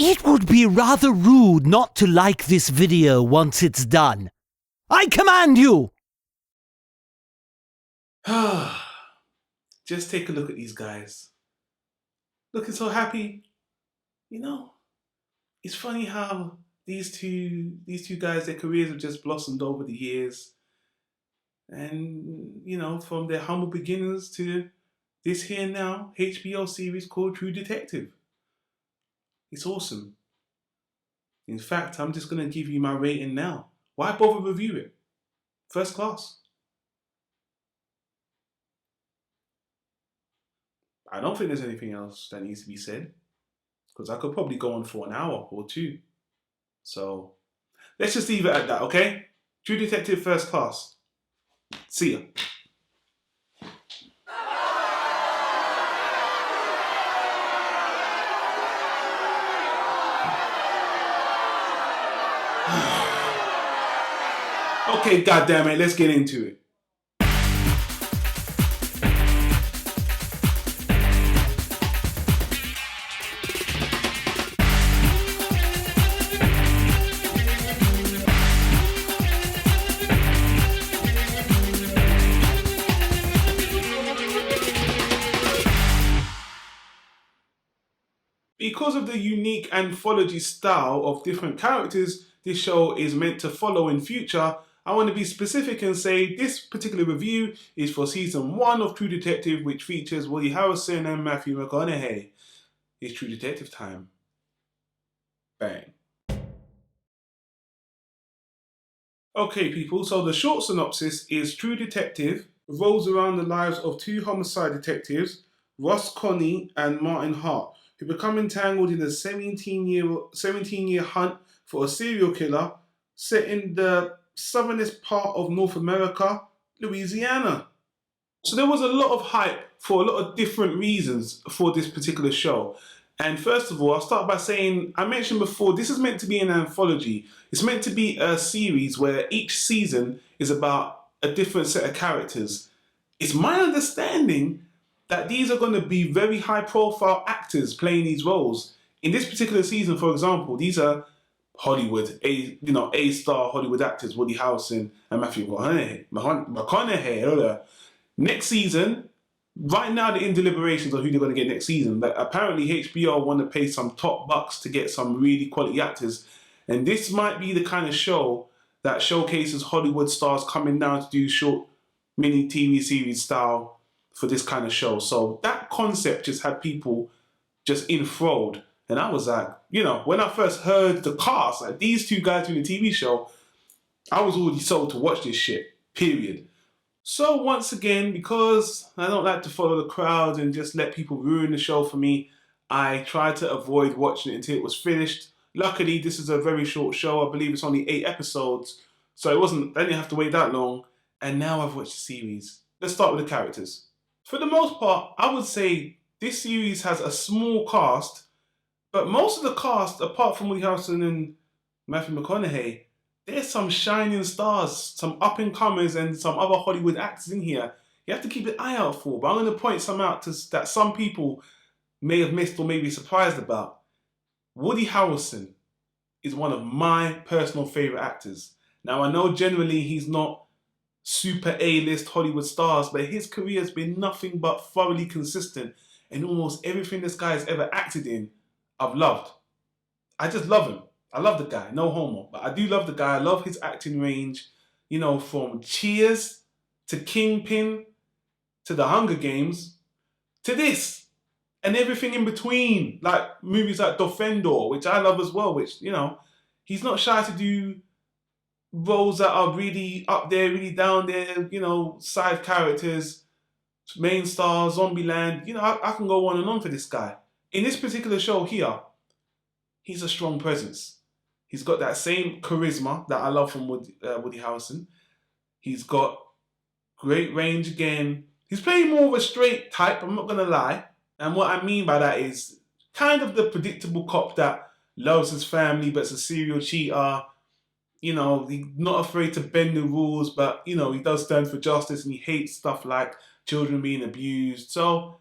It would be rather rude not to like this video once it's done. I command you! Just take a look at these guys. Looking so happy. You know, it's funny how these two guys, their careers have just blossomed over the years. And, you know, from their humble beginnings to this here now HBO series called True Detective. It's awesome. In fact, I'm just going to give you my rating now. Why bother review it? First class. I don't think there's anything else that needs to be said, because I could probably go on for an hour or two. So let's just leave it at that, okay? True Detective First Class. See ya. Okay, goddammit, let's get into it. Because of the unique anthology style of different characters this show is meant to follow in future, I want to be specific and say this particular review is for season 1 of True Detective, which features Woody Harrelson and Matthew McConaughey. It's True Detective time. Bang. Okay people, so the short synopsis is True Detective revolves around the lives of two homicide detectives, Ross Connie and Martin Hart, who become entangled in a 17-year hunt for a serial killer set in the southernest part of North America, Louisiana. So there was a lot of hype for a lot of different reasons for this particular show. And first of all, I'll start by saying, I mentioned before, this is meant to be an anthology. It's meant to be a series where each season is about a different set of characters. It's my understanding that these are going to be very high-profile actors playing these roles. In this particular season, for example, these are Hollywood, A-star Hollywood actors, Woody Harrelson and Matthew McConaughey. Next season, right now they're in deliberations on who they're going to get next season. But apparently HBO want to pay some top bucks to get some really quality actors. And this might be the kind of show that showcases Hollywood stars coming down to do short mini TV series style for this kind of show. So that concept just had people just enthralled. And I was like, you know, when I first heard the cast, like these two guys doing a TV show, I was already sold to watch this shit, period. So once again, because I don't like to follow the crowd and just let people ruin the show for me, I tried to avoid watching it until it was finished. Luckily, this is a very short show. I believe it's only 8 episodes. So I didn't have to wait that long. And now I've watched the series. Let's start with the characters. For the most part, I would say this series has a small cast, but most of the cast, apart from Woody Harrelson and Matthew McConaughey, there's some shining stars, some up-and-comers and some other Hollywood actors in here. You have to keep an eye out for, but I'm going to point some out that some people may have missed or may be surprised about. Woody Harrelson is one of my personal favourite actors. Now, I know generally he's not super A-list Hollywood stars, but his career has been nothing but thoroughly consistent, and almost everything this guy has ever acted in, I've loved. I just love him. I love the guy, no homo, but I do love the guy. I love his acting range, you know, from Cheers to Kingpin to The Hunger Games to this and everything in between, like movies like Defender, which I love as well, which, you know, he's not shy to do roles that are really up there, really down there, you know, side characters, main stars, Zombieland. You know, I can go on and on for this guy. In this particular show here, he's a strong presence. He's got that same charisma that I love from Woody Harrelson. He's got great range again. He's playing more of a straight type, I'm not going to lie. And what I mean by that is kind of the predictable cop that loves his family but's a serial cheater. You know, he's not afraid to bend the rules, but, you know, he does stand for justice and he hates stuff like children being abused. So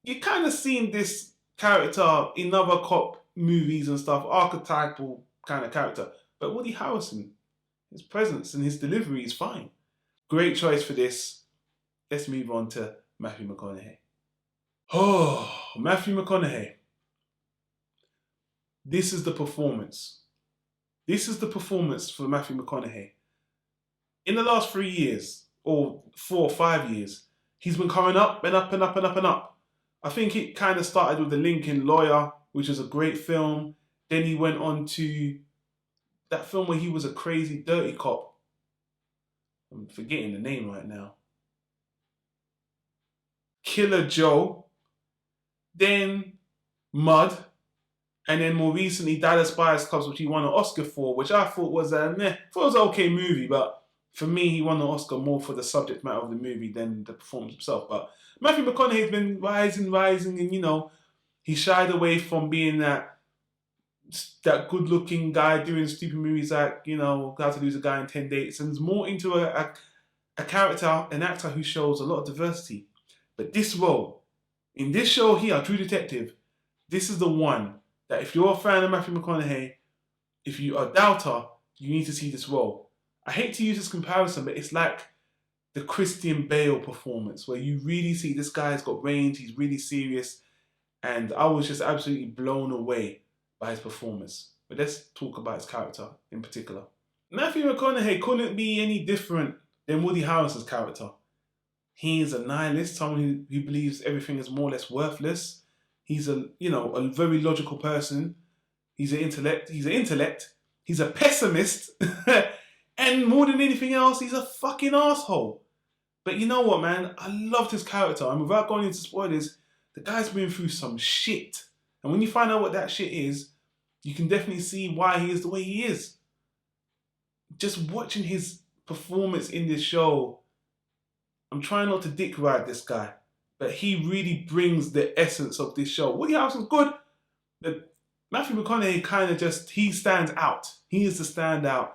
you kind of seen this character in other cop movies and stuff, archetypal kind of character. But Woody Harrelson, his presence and his delivery is fine. Great choice for this. Let's move on to Matthew McConaughey. Oh, Matthew McConaughey. This is the performance. This is the performance for Matthew McConaughey. In the last 3 years, or 4 or 5 years, he's been coming up and up and up and up and up. I think it kind of started with The Lincoln Lawyer, which is a great film. Then he went on to that film where he was a crazy, dirty cop. I'm forgetting the name right now. Killer Joe. Then Mud. And then more recently, Dallas Buyers Club, which he won an Oscar for, which I thought was an okay movie, but for me, he won the Oscar more for the subject matter of the movie than the performance himself. But Matthew McConaughey's been rising, and, you know, he shied away from being that good-looking guy doing stupid movies like, you know, How to Lose a Guy in 10 Dates, and is more into a character, an actor who shows a lot of diversity. But this role, in this show here, True Detective, this is the one that if you're a fan of Matthew McConaughey, if you are a doubter, you need to see this role. I hate to use this comparison, but it's like the Christian Bale performance, where you really see this guy's got range, he's really serious, and I was just absolutely blown away by his performance. But let's talk about his character in particular. Matthew McConaughey couldn't be any different than Woody Harrelson's character. He is a nihilist, someone who believes everything is more or less worthless. He's a very logical person. He's an intellect. He's a pessimist. And more than anything else, he's a fucking asshole. But you know what, man? I loved his character. And without going into spoilers, the guy's been through some shit. And when you find out what that shit is, you can definitely see why he is the way he is. Just watching his performance in this show, I'm trying not to dick ride this guy, but he really brings the essence of this show. Woody Harrelson's good, but Matthew McConaughey kind of he stands out. He is the standout.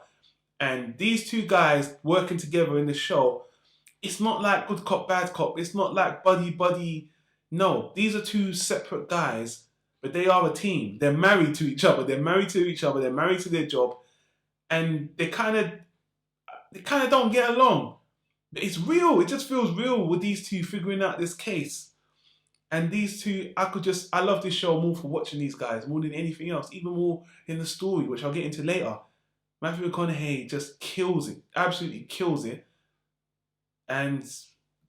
And these two guys working together in the show, it's not like good cop, bad cop. It's not like buddy. No, these are two separate guys, but they are a team. They're married to each other. They're married to their job. And they kind of don't get along. It's real. It just feels real with these two figuring out this case. And these two, I love this show more for watching these guys more than anything else, even more in the story, which I'll get into later. Matthew McConaughey just kills it, absolutely kills it. And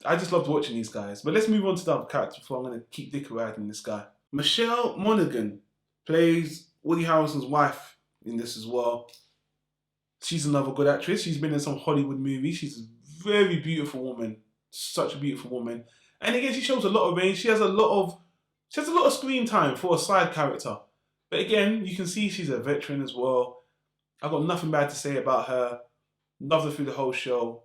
I just loved watching these guys. But let's move on to the other characters before I'm going to keep dick riding this guy. Michelle Monaghan plays Woody Harrelson's wife in this as well. She's another good actress. She's been in some Hollywood movies. She's a very beautiful woman. Such a beautiful woman. And again, she shows a lot of range. She has a lot of screen time for a side character. But again, you can see she's a veteran as well. I've got nothing bad to say about her. Loved her through the whole show.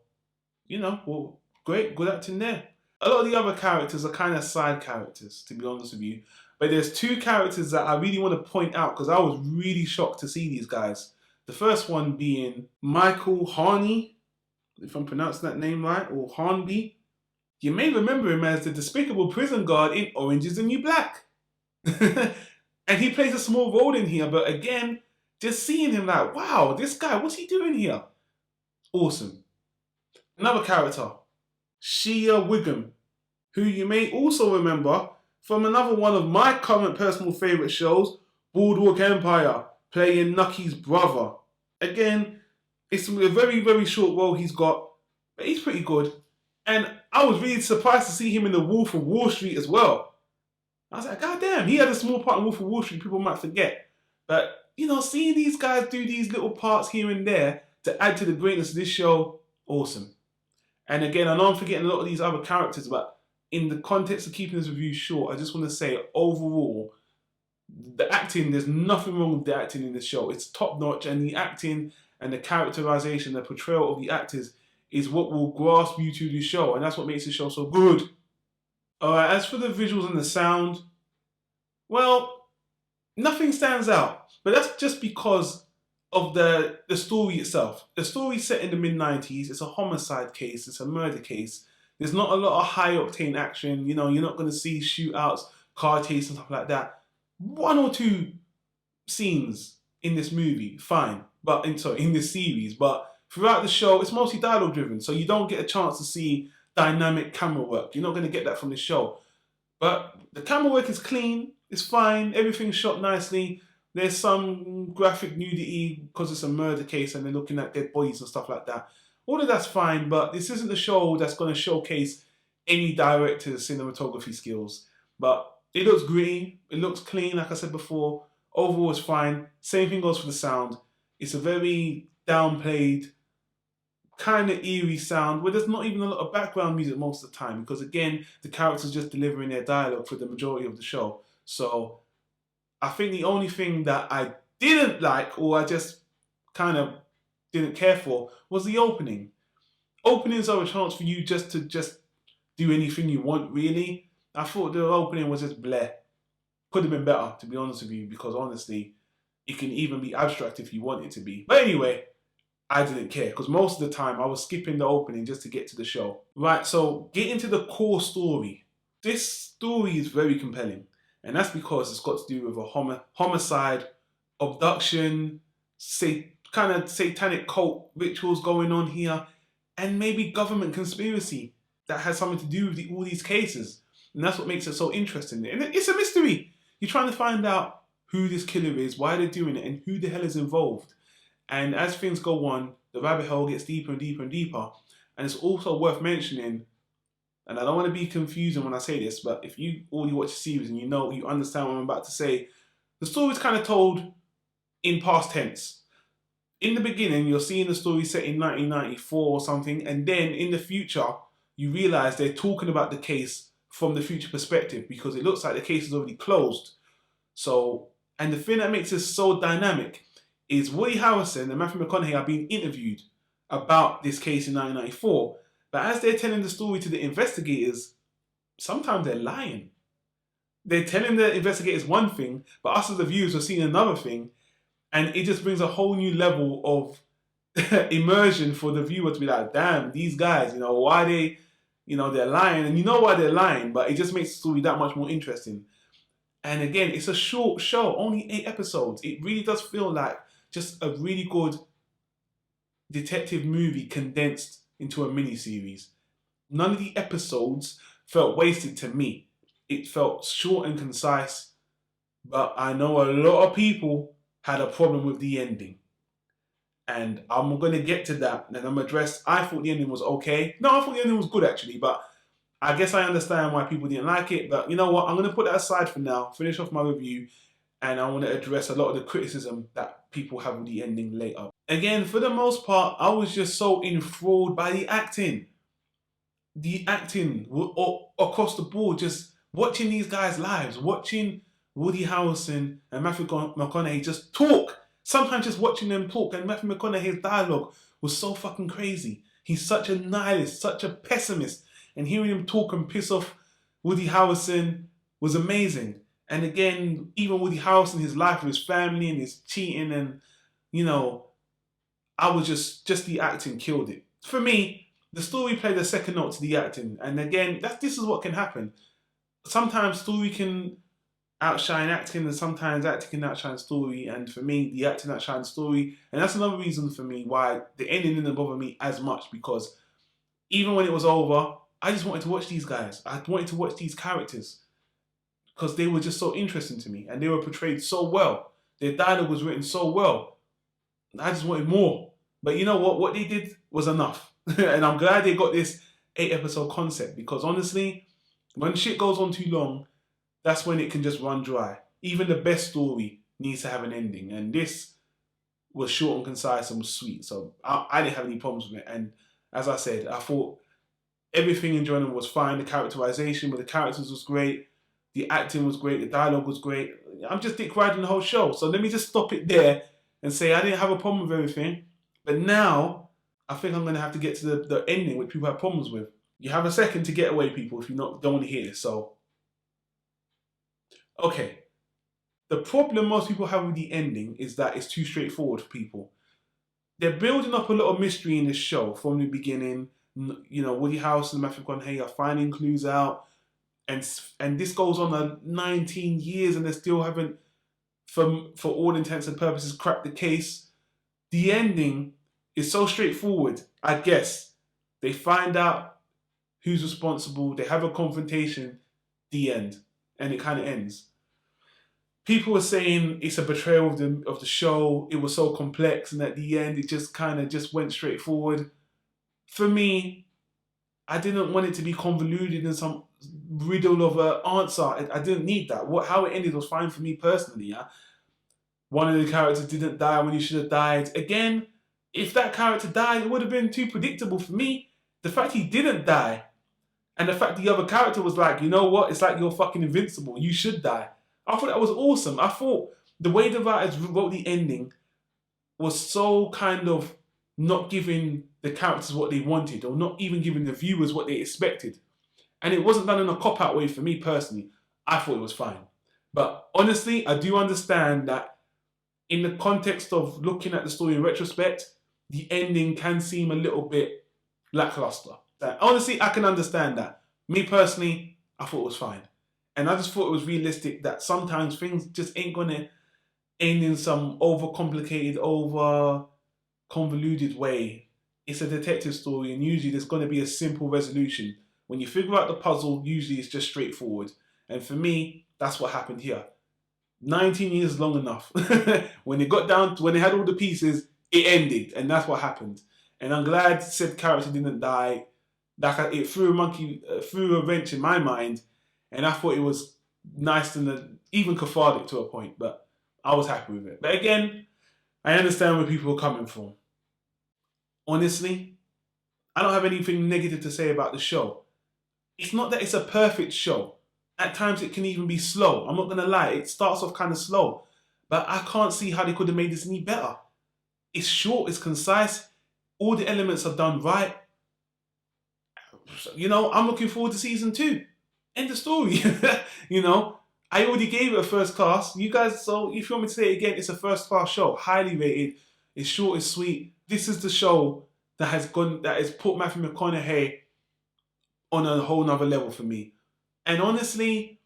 You know, well, great, good acting there. A lot of the other characters are kind of side characters, to be honest with you. But there's two characters that I really want to point out because I was really shocked to see these guys. The first one being Michael Harney, if I'm pronouncing that name right, or Harnby. You may remember him as the despicable prison guard in Orange is the New Black. And he plays a small role in here, but again, just seeing him like, wow, this guy, what's he doing here? Awesome. Another character, Shea Wiggum, who you may also remember from another one of my current personal favourite shows, Boardwalk Empire, playing Nucky's brother. Again, it's a very, very short role he's got, but he's pretty good. And I was really surprised to see him in The Wolf of Wall Street as well. I was like, God damn, he had a small part in Wolf of Wall Street people might forget. But, you know, seeing these guys do these little parts here and there to add to the greatness of this show, awesome. And again, I know I'm forgetting a lot of these other characters, but in the context of keeping this review short, I just want to say overall, the acting, there's nothing wrong with the acting in this show. It's top notch, and the acting and the characterization, the portrayal of the actors is what will grasp you to the show, and that's what makes the show so good. Alright, as for the visuals and the sound, well, nothing stands out, but that's just because of the story itself. The story's set in the mid-90s, it's a homicide case, it's a murder case. There's not a lot of high-octane action, you know, you're not going to see shootouts, car chases and stuff like that. One or two scenes in this movie, fine, but in this series, but throughout the show, it's mostly dialogue driven, so you don't get a chance to see dynamic camera work. You're not going to get that from the show. But the camera work is clean, it's fine, everything's shot nicely. There's some graphic nudity because it's a murder case and they're looking at dead bodies and stuff like that. All of that's fine, but this isn't a show that's going to showcase any director's cinematography skills. But it looks gritty, it looks clean, like I said before. Overall, it's fine. Same thing goes for the sound. It's a very downplayed, kind of eerie sound where there's not even a lot of background music most of the time because, again, the characters just delivering their dialogue for the majority of the show. So I think the only thing that I didn't like or I just kind of didn't care for was the opening. Openings are a chance for you just to do anything you want, really. I thought the opening was just bleh. Could have been better, to be honest with you, because honestly, it can even be abstract if you want it to be. But anyway, I didn't care because most of the time I was skipping the opening just to get to the show. Right, so getting to the core story. This story is very compelling, and that's because it's got to do with a homicide, abduction, kind of satanic cult rituals going on here, and maybe government conspiracy that has something to do with all these cases. And that's what makes it so interesting. And it's a mystery. You're trying to find out who this killer is, why they're doing it, and who the hell is involved. And as things go on, the rabbit hole gets deeper and deeper and deeper. And it's also worth mentioning, and I don't want to be confusing when I say this, but if you already watch the series and you understand what I'm about to say, the story's kind of told in past tense. In the beginning, you're seeing the story set in 1994 or something, and then in the future, you realize they're talking about the case from the future perspective because it looks like the case is already closed. So, and the thing that makes this so dynamic is Woody Harrelson and Matthew McConaughey are being interviewed about this case in 1994. But as they're telling the story to the investigators, sometimes they're lying. They're telling the investigators one thing, but us as the viewers are seeing another thing. And it just brings a whole new level of immersion for the viewer to be like, damn, these guys, why they, they're lying. And you know why they're lying, but it just makes the story that much more interesting. And again, it's a short show, only 8 episodes. It really does feel like just a really good detective movie condensed into a mini-series. None of the episodes felt wasted to me. It felt short and concise, but I know a lot of people had a problem with the ending. And I'm going to get to that, and I'm going to address, I thought the ending was okay. No, I thought the ending was good actually, but I guess I understand why people didn't like it. But you know what, I'm going to put that aside for now, finish off my review, and I want to address a lot of the criticism that people have with the ending later. Again, for the most part, I was just so enthralled by the acting. The acting across the board, just watching these guys' lives, watching Woody Harrelson and Matthew McConaughey just talk. Sometimes just watching them talk, and Matthew McConaughey's dialogue was so fucking crazy. He's such a nihilist, such a pessimist, and hearing him talk and piss off Woody Harrelson was amazing. And again, even Woody Harrelson, his life with his family and his cheating, and I was just the acting killed it. For me, the story played a second note to the acting, and again, this is what can happen. Sometimes story can outshine acting, and sometimes acting can outshine story. And for me, the acting outshines story, and that's another reason for me why the ending didn't bother me as much, because even when it was over, I just wanted to watch these guys. I wanted to watch these characters because they were just so interesting to me, and they were portrayed so well. Their dialogue was written so well. I just wanted more. But you know what? What they did was enough, and I'm glad they got this 8-episode concept, because honestly, when shit goes on too long, that's when it can just run dry. Even the best story needs to have an ending, and this was short and concise and was sweet. So I didn't have any problems with it. And as I said, I thought everything in Journal was fine. The characterization with the characters was great. The acting was great. The dialogue was great. I'm just dick riding the whole show. So let me just stop it there and say I didn't have a problem with everything. But now I think I'm going to have to get to the ending, which people have problems with. You have a second to get away, people, if you don't want to hear this. So, okay. The problem most people have with the ending is that it's too straightforward for people. They're building up a lot of mystery in this show from the beginning. Woody Harrelson and Matthew McConaughey are finding clues out. And this goes on 19 years and they still haven't for all intents and purposes, cracked the case. The ending is so straightforward, I guess. They find out who's responsible, they have a confrontation, the end. And it kind of ends. People were saying it's a betrayal of the show, it was so complex, and at the end it just kind of just went straightforward. For me, I didn't want it to be convoluted in some riddle of an answer. I didn't need that. How it ended was fine for me personally. Yeah? One of the characters didn't die when he should have died. Again, if that character died, it would have been too predictable for me. The fact he didn't die, and the fact the other character was like, you know what, it's like you're fucking invincible, you should die. I thought that was awesome. I thought the way the writers wrote the ending was so kind of not giving the characters what they wanted, or not even giving the viewers what they expected. And it wasn't done in a cop-out way for me personally. I thought it was fine. But honestly, I do understand that in the context of looking at the story in retrospect, the ending can seem a little bit lackluster. Honestly, I can understand that. Me personally, I thought it was fine. And I just thought it was realistic that sometimes things just ain't going to end in some overcomplicated, over convoluted way. It's a detective story, and usually there's going to be a simple resolution. When you figure out the puzzle, usually it's just straightforward. And for me, that's what happened here. 19 years is long enough. When it got down to, when they had all the pieces, it ended, and that's what happened. And I'm glad said character didn't die. Like it threw a wrench in my mind, and I thought it was nice and even cathartic to a point. But I was happy with it. But again, I understand where people are coming from. Honestly, I don't have anything negative to say about the show. It's not that it's a perfect show. At times it can even be slow. I'm not going to lie, it starts off kind of slow. But I can't see how they could have made this any better. It's short, it's concise, all the elements are done right. You know, I'm looking forward to season 2. End of story. You know, I already gave it a first class. You guys, so if you want me to say it again, it's a first class show. Highly rated. It's short, it's sweet. This is the show that has put Matthew McConaughey on a whole nother level for me. And honestly,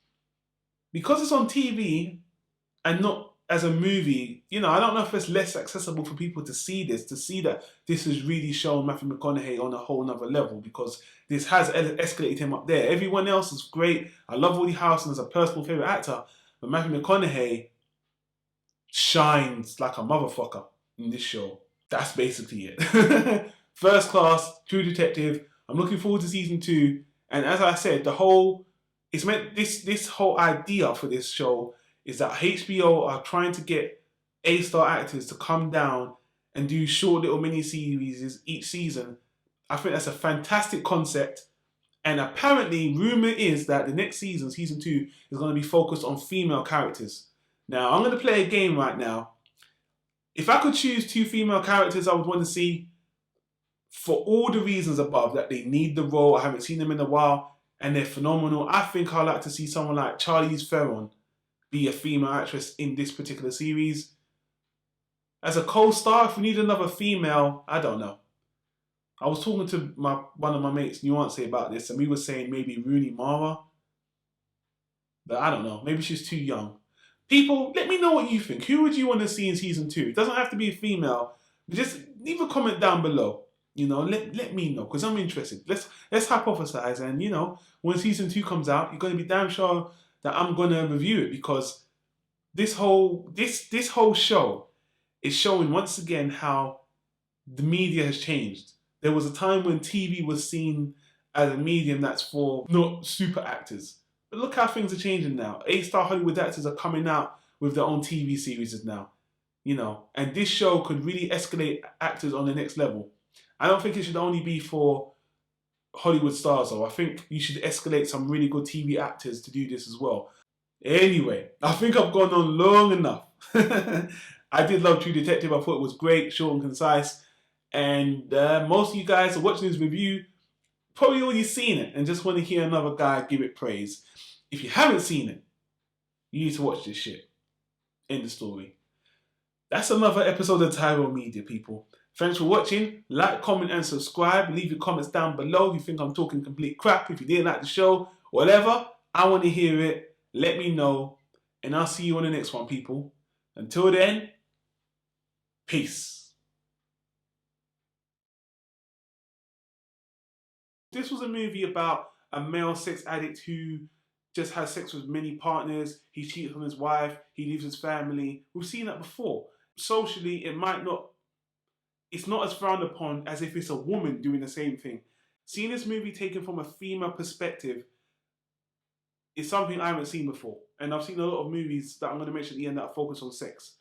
because it's on TV and not as a movie, you know, I don't know if it's less accessible for people to see that this has really shown Matthew McConaughey on a whole nother level, because this has escalated him up there. Everyone else is great. I love Woody Harrelson as a personal favorite actor, but Matthew McConaughey shines like a motherfucker in this show. That's basically it. First class, True Detective. I'm looking forward to season 2. And as I said, this whole idea for this show is that HBO are trying to get A-star actors to come down and do short little mini-series each season. I think that's a fantastic concept. And apparently, rumour is that the next season, season 2, is going to be focused on female characters. Now, I'm going to play a game right now. If I could choose 2 female characters I would want to see, for all the reasons above, that they need the role, I haven't seen them in a while, and they're phenomenal, I think I'd like to see someone like Charlize Theron be a female actress in this particular series. As a co-star, if we need another female, I don't know. I was talking to one of my mates, Nuance, about this, and we were saying maybe Rooney Mara. But I don't know, maybe she's too young. People, let me know what you think. Who would you want to see in season 2? It doesn't have to be a female. Just leave a comment down below. You know, let me know, because I'm interested. Let's hypothesize, and you know, when season 2 comes out, you're going to be damn sure that I'm going to review it, because this whole show is showing once again how the media has changed. There was a time when TV was seen as a medium that's for not super actors. But look how things are changing now. A-star Hollywood actors are coming out with their own TV series now. You know, and this show could really escalate actors on the next level. I don't think it should only be for Hollywood stars, though. I think you should escalate some really good TV actors to do this as well. Anyway, I think I've gone on long enough. I did love True Detective. I thought it was great, short and concise. And most of you guys are watching this review, probably already seen it and just want to hear another guy give it praise. If you haven't seen it, you need to watch this shit. End of story. That's another episode of Tyromedia, people. Thanks for watching. Like, comment, and subscribe. Leave your comments down below if you think I'm talking complete crap. If you didn't like the show, whatever, I want to hear it. Let me know. And I'll see you on the next one, people. Until then, peace. This was a movie about a male sex addict who just has sex with many partners. He cheats on his wife. He leaves his family. We've seen that before. Socially, it's not as frowned upon as if it's a woman doing the same thing. Seeing this movie taken from a female perspective is something I haven't seen before. And I've seen a lot of movies that I'm going to mention at the end that focus on sex.